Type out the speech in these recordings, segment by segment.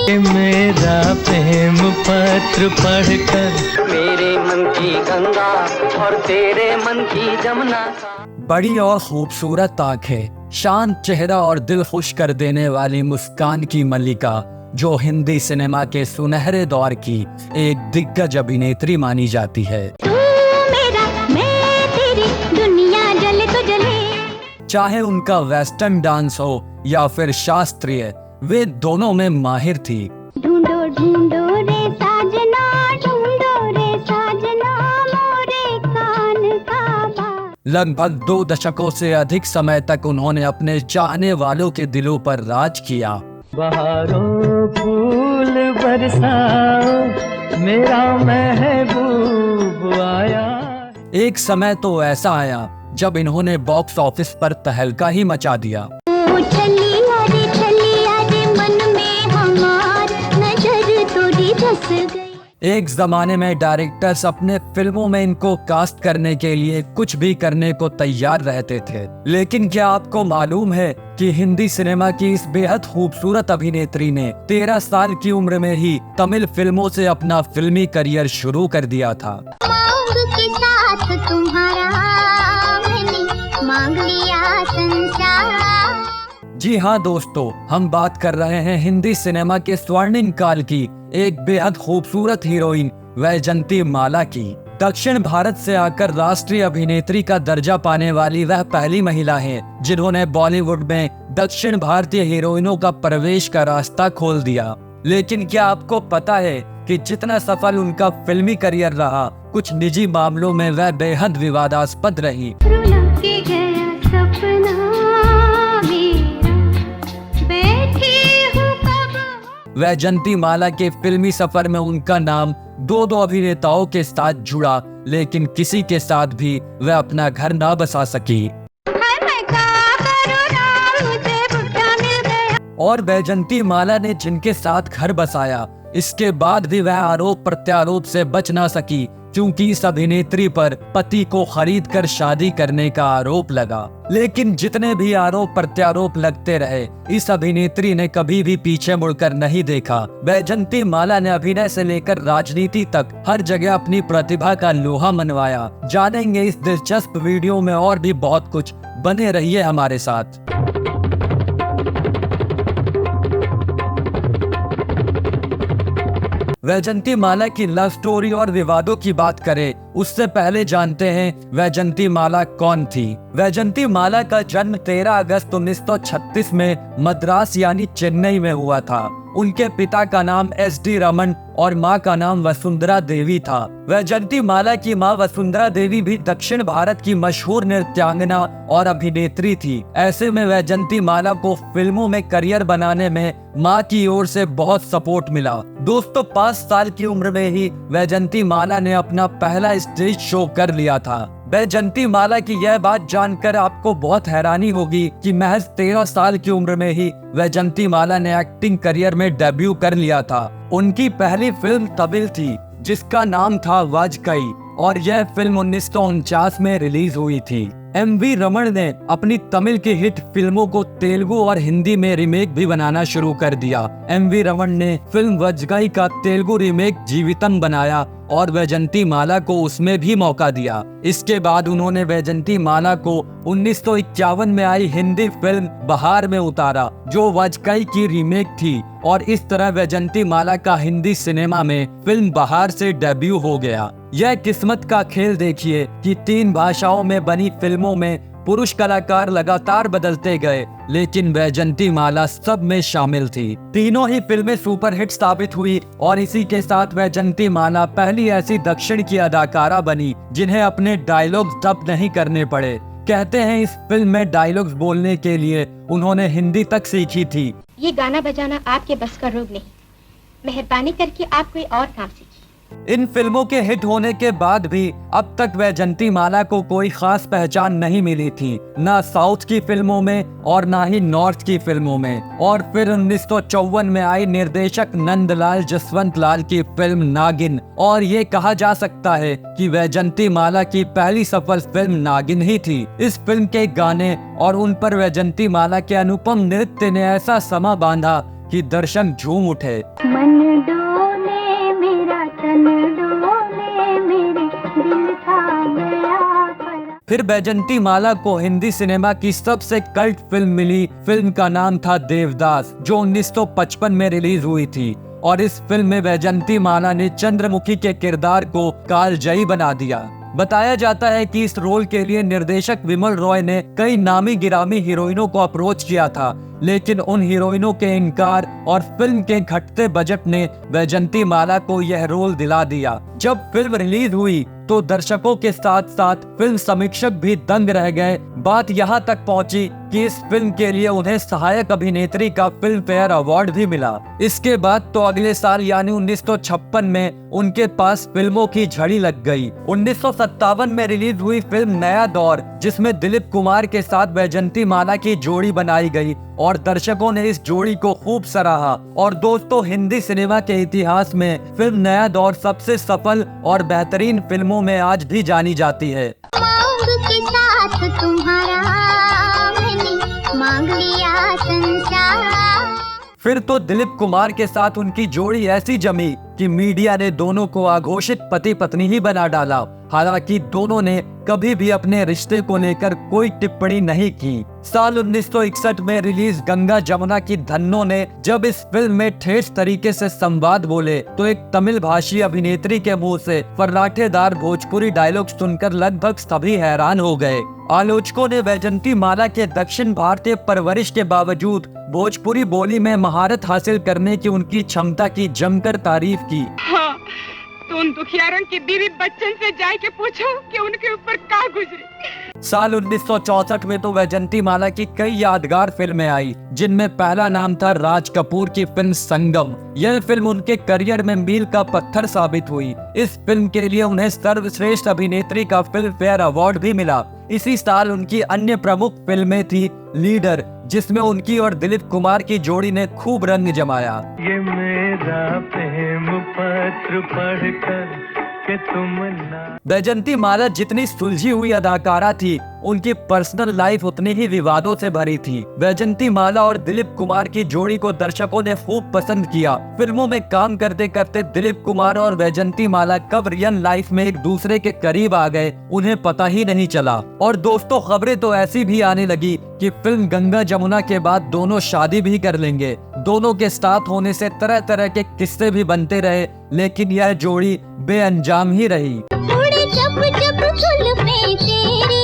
मेरा प्रेम पत्र पढ़कर मेरे मन की गंगा और तेरे मन की जमुना। बड़ी और खूबसूरत आंखें, शांत चेहरा और दिल खुश कर देने वाली मुस्कान की मल्लिका, जो हिंदी सिनेमा के सुनहरे दौर की एक दिग्गज अभिनेत्री मानी जाती है। तू मेरा, मैं तेरी, दुनिया जले तो जले। चाहे उनका वेस्टर्न डांस हो या फिर शास्त्रीय, वे दोनों में माहिर थी। ढूंढो ढूंढो रे साजना, ढूंढो रे साजना, मोरे कान का बाल। लगभग 2 दशकों से अधिक समय तक उन्होंने अपने चाहने वालों के दिलों पर राज किया। बहारों फूल बरसाओ, मेरा महबूब आया। एक समय तो ऐसा आया जब इन्होंने बॉक्स ऑफिस पर तहलका ही मचा दिया। ओ छलिया रे मन में हमार नजर तोड़ी धस गई। एक जमाने में डायरेक्टर्स अपने फिल्मों में इनको कास्ट करने के लिए कुछ भी करने को तैयार रहते थे, लेकिन क्या आपको मालूम है कि हिंदी सिनेमा की इस बेहद खूबसूरत अभिनेत्री ने 13 साल की उम्र में ही तमिल फिल्मों से अपना फिल्मी करियर शुरू कर दिया था। मांग के साथ तुम्हारा मैंने मांग लिया संसार। जी हाँ दोस्तों, हम बात कर रहे हैं हिंदी सिनेमा के स्वर्णिम काल की एक बेहद खूबसूरत हीरोइन वैजंती माला की। दक्षिण भारत से आकर राष्ट्रीय अभिनेत्री का दर्जा पाने वाली वह पहली महिला है जिन्होंने बॉलीवुड में दक्षिण भारतीय हीरोइनों का प्रवेश का रास्ता खोल दिया। लेकिन क्या आपको पता है कि जितना सफल उनका फिल्मी करियर रहा, कुछ निजी मामलों में वह बेहद विवादास्पद रही। वैजंती माला के फिल्मी सफर में उनका नाम दो अभिनेताओं के साथ जुड़ा, लेकिन किसी के साथ भी वह अपना घर ना बसा सकी। और वैजंती माला ने जिनके साथ घर बसाया, इसके बाद भी वह आरोप प्रत्यारोप से बच ना सकी, क्योंकि इस अभिनेत्री पर पति को खरीद कर शादी करने का आरोप लगा। लेकिन जितने भी आरोप प्रत्यारोप लगते रहे, इस अभिनेत्री ने कभी भी पीछे मुड़कर नहीं देखा। वैजंती माला ने अभिनय से लेकर राजनीति तक हर जगह अपनी प्रतिभा का लोहा मनवाया। जानेंगे इस दिलचस्प वीडियो में और भी बहुत कुछ, बने रहिए हमारे साथ। वैजंती माला की लव स्टोरी और विवादों की बात करें, उससे पहले जानते हैं वैजंती माला कौन थी। वैजंती माला का जन्म 13 अगस्त 1936 में मद्रास यानी चेन्नई में हुआ था। उनके पिता का नाम SD रमन और माँ का नाम वसुंधरा देवी था। वैजंती माला की माँ वसुंधरा देवी भी दक्षिण भारत की मशहूर नृत्यांगना और अभिनेत्री थी। ऐसे में वैजंती माला को फिल्मों में करियर बनाने में माँ की ओर से बहुत सपोर्ट मिला। दोस्तों, 5 साल की उम्र में ही वैजंती माला ने अपना पहला स्टेज शो कर लिया था। वैजंती माला की यह बात जानकर आपको बहुत हैरानी होगी कि महज 13 साल की उम्र में ही वैजंती माला ने एक्टिंग करियर में डेब्यू कर लिया था। उनकी पहली फिल्म तमिल थी जिसका नाम था वाजकई, और यह फिल्म 1949 में रिलीज हुई थी। MV रमन ने अपनी तमिल की हिट फिल्मों को तेलुगु और हिंदी में रीमेक भी बनाना शुरू कर दिया। MV रमन ने फिल्म वाजकई का तेलुगु रीमेक जीवितम बनाया और वैजंती माला को उसमें भी मौका दिया। इसके बाद उन्होंने वैजंती माला को 1951 में आई हिंदी फिल्म बहार में उतारा, जो वाजकई की रीमेक थी, और इस तरह वैजंती माला का हिंदी सिनेमा में फिल्म बहार से डेब्यू हो गया। यह किस्मत का खेल देखिए कि 3 भाषाओं में बनी फिल्मों में पुरुष कलाकार लगातार बदलते गए, लेकिन वैजंती माला सब में शामिल थी। तीनों ही फिल्में सुपरहिट साबित हुई और इसी के साथ वैजंती माला पहली ऐसी दक्षिण की अदाकारा बनी जिन्हें अपने डायलॉग्स डब नहीं करने पड़े। कहते हैं इस फिल्म में डायलॉग्स बोलने के लिए उन्होंने हिंदी तक सीखी थी। ये गाना बजाना आपके बस का रोग नहीं, मेहरबानी करके आप कोई और काम सीखिए। इन फिल्मों के हिट होने के बाद भी अब तक वैजंती माला को कोई खास पहचान नहीं मिली थी, ना साउथ की फिल्मों में और ना ही नॉर्थ की फिल्मों में। और फिर 1954 में आई निर्देशक नंदलाल जसवंत लाल की फिल्म नागिन, और ये कहा जा सकता है कि वैजंती माला की पहली सफल फिल्म नागिन ही थी। इस फिल्म के गाने और उन पर वैजंती माला के अनुपम नृत्य ने ऐसा समा बांधा कि दर्शक झूम उठे। मन डोले मेरा तन डोले मेरे दिल था गया परा। फिर बैजंती माला को हिंदी सिनेमा की सबसे कल्ट फिल्म मिली। फिल्म का नाम था देवदास, जो 1955 में रिलीज हुई थी। और इस फिल्म में बैजंती माला ने चंद्रमुखी के किरदार को कालजयी बना दिया। बताया जाता है कि इस रोल के लिए निर्देशक विमल रॉय ने कई नामी गिरामी हीरोइनों को अप्रोच किया था, लेकिन उन हीरोइनों के इनकार और फिल्म के घटते बजट ने बैजंती माला को यह रोल दिला दिया। जब फिल्म रिलीज हुई तो दर्शकों के साथ साथ फिल्म समीक्षक भी दंग रह गए। बात यहाँ तक पहुँची कि इस फिल्म के लिए उन्हें सहायक अभिनेत्री का फिल्म फेयर अवार्ड भी मिला। इसके बाद तो अगले साल यानी 1956 में उनके पास फिल्मों की झड़ी लग गई। 1957 में रिलीज हुई फिल्म नया दौर, जिसमें दिलीप कुमार के साथ बैजंती माला की जोड़ी बनाई गई और दर्शकों ने इस जोड़ी को खूब सराहा। और दोस्तों, हिंदी सिनेमा के इतिहास में फिल्म नया दौर सबसे सफल और बेहतरीन फिल्मों में आज भी जानी जाती है। मांग के साथ तुम्हारा मैंने मांग लिया संसार। फिर तो दिलीप कुमार के साथ उनकी जोड़ी ऐसी जमी कि मीडिया ने दोनों को अघोषित पति पत्नी ही बना डाला। हालांकि दोनों ने कभी भी अपने रिश्ते को लेकर कोई टिप्पणी नहीं की। साल 1961 में रिलीज गंगा जमुना की धन्नो ने जब इस फिल्म में ठेठ तरीके से संवाद बोले तो एक तमिल भाषी अभिनेत्री के मुंह से फर्राटेदार भोजपुरी डायलॉग सुनकर लगभग सभी हैरान हो गए। आलोचकों ने बैजंती माला के दक्षिण भारतीय परवरिश के बावजूद भोजपुरी बोली में महारत हासिल करने की उनकी क्षमता की जमकर तारीफ की। हाँ, तो उन दुखियारों की बीवी बच्चन से जाके पूछो कि उनके ऊपर क्या गुजरी। साल 1964 में तो बैजंती माला की कई यादगार फिल्में आई, जिनमें पहला नाम था राज कपूर की फिल्म संगम। यह फिल्म उनके करियर में मील का पत्थर साबित हुई। इस फिल्म के लिए उन्हें सर्वश्रेष्ठ अभिनेत्री का फिल्म फेयर अवार्ड भी मिला। इसी साल उनकी अन्य प्रमुख फिल्में थी लीडर, जिसमें उनकी और दिलीप कुमार की जोड़ी ने खूब रंग जमाया। ये मेरा प्रेम पत्र पढ़कर के तुम ना। बैजंती माला जितनी सुलझी हुई अदाकारा थी, उनकी पर्सनल लाइफ उतनी ही विवादों से भरी थी। बैजंती माला और दिलीप कुमार की जोड़ी को दर्शकों ने खूब पसंद किया। फिल्मों में काम करते करते दिलीप कुमार और बैजंती माला कब रियल लाइफ में एक दूसरे के करीब आ गए, उन्हें पता ही नहीं चला। और दोस्तों, खबरें तो ऐसी भी आने लगी कि फिल्म गंगा जमुना के बाद दोनों शादी भी कर लेंगे। दोनों के साथ होने से तरह तरह के किस्से भी बनते रहे, लेकिन यह जोड़ी बेअंजाम ही रही। उड़े जब जब जुल्फें तेरी,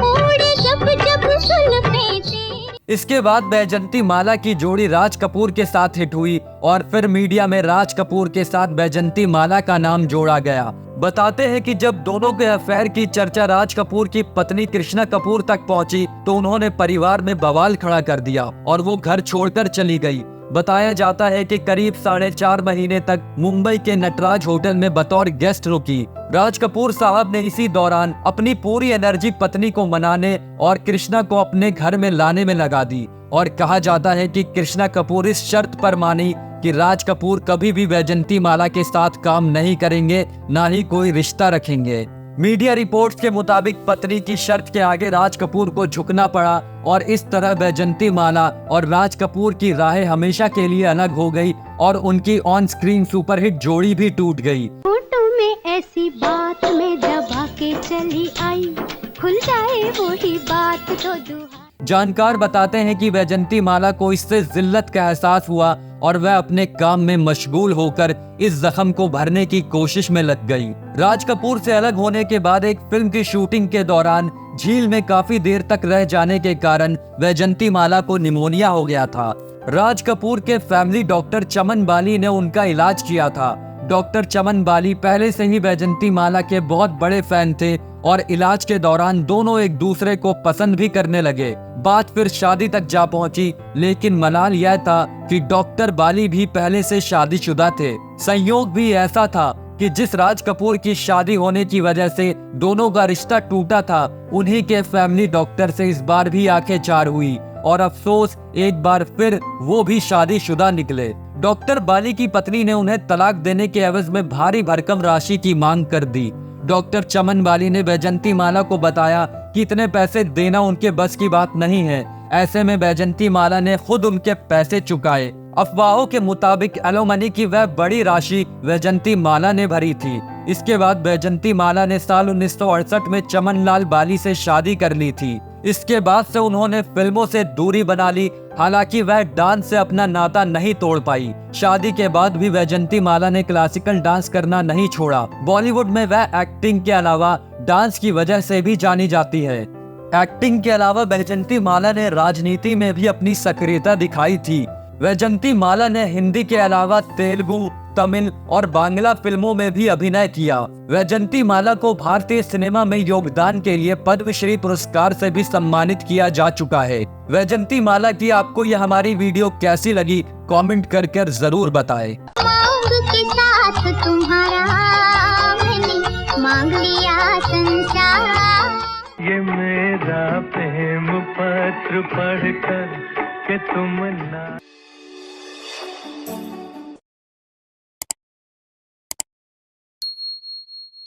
उड़े जब जब जुल्फें तेरी। इसके बाद बैजंती माला की जोड़ी राज कपूर के साथ हिट हुई और फिर मीडिया में राज कपूर के साथ बैजंती माला का नाम जोड़ा गया। बताते हैं कि जब दोनों के अफेयर की चर्चा राज कपूर की पत्नी कृष्णा कपूर तक पहुंची तो उन्होंने परिवार में बवाल खड़ा कर दिया और वो घर छोड़कर चली गई। बताया जाता है कि करीब 4.5 महीने तक मुंबई के नटराज होटल में बतौर गेस्ट रुकी। राज कपूर साहब ने इसी दौरान अपनी पूरी एनर्जी पत्नी को मनाने और कृष्णा को अपने घर में लाने में लगा दी। और कहा जाता है कि कृष्णा कपूर इस शर्त पर मानी कि राज कपूर कभी भी बैजंती माला के साथ काम नहीं करेंगे, ना ही कोई रिश्ता रखेंगे। मीडिया रिपोर्ट्स के मुताबिक पत्नी की शर्त के आगे राज कपूर को झुकना पड़ा और इस तरह बैजंती माला और राज कपूर की राहें हमेशा के लिए अलग हो गई और उनकी ऑन स्क्रीन सुपरहिट जोड़ी भी टूट गई। फोटो में ऐसी बात में दबा के चली आई, खुल जाए वही बात तो दुहा। जानकार बताते हैं कि बैजंती माला को इससे जिल्लत का एहसास हुआ और वह अपने काम में मशगूल होकर इस जख्म को भरने की कोशिश में लग गई। राज कपूर से अलग होने के बाद एक फिल्म की शूटिंग के दौरान झील में काफी देर तक रह जाने के कारण बैजंती माला को निमोनिया हो गया था। राज कपूर के फैमिली डॉक्टर चमन बाली ने उनका इलाज किया था। डॉक्टर चमन बाली पहले से ही बैजंती माला के बहुत बड़े फैन थे और इलाज के दौरान दोनों एक दूसरे को पसंद भी करने लगे। बात फिर शादी तक जा पहुंची, लेकिन मलाल यह था कि डॉक्टर बाली भी पहले से शादीशुदा थे। संयोग भी ऐसा था कि जिस राज कपूर की शादी होने की वजह से दोनों का रिश्ता टूटा था, उन्हीं के फैमिली डॉक्टर से इस बार भी आंखें चार हुई और अफसोस एक बार फिर वो भी शादीशुदा निकले। डॉक्टर बाली की पत्नी ने उन्हें तलाक देने के एवज में भारी भरकम राशि की मांग कर दी। डॉक्टर चमन बाली ने बैजंती माला को बताया कि इतने पैसे देना उनके बस की बात नहीं है। ऐसे में बैजंती माला ने खुद उनके पैसे चुकाए। अफवाहों के मुताबिक एलिमनी की वह बड़ी राशि वैजंती माला ने भरी थी। इसके बाद वैजंती माला ने साल 1968 में चमनलाल बाली से शादी कर ली थी। इसके बाद से उन्होंने फिल्मों से दूरी बना ली। हालांकि वह डांस से अपना नाता नहीं तोड़ पाई। शादी के बाद भी वैजंती माला ने क्लासिकल डांस करना नहीं छोड़ा। बॉलीवुड में वह एक्टिंग के अलावा डांस की वजह से भी जानी जाती है। एक्टिंग के अलावा वैजंती माला ने राजनीति में भी अपनी सक्रियता दिखाई थी। वैजंती माला ने हिंदी के अलावा तेलुगु, तमिल और बांग्ला फिल्मों में भी अभिनय किया। वैजंती माला को भारतीय सिनेमा में योगदान के लिए पद्मश्री पुरस्कार से भी सम्मानित किया जा चुका है। वैजंती माला की आपको यह हमारी वीडियो कैसी लगी, कमेंट कर जरूर बताएं। मांग के साथ तुम्हारा मैंने मांग लिया संसार। ये मेरा प्रेम पत्र पढ़कर के तुम ना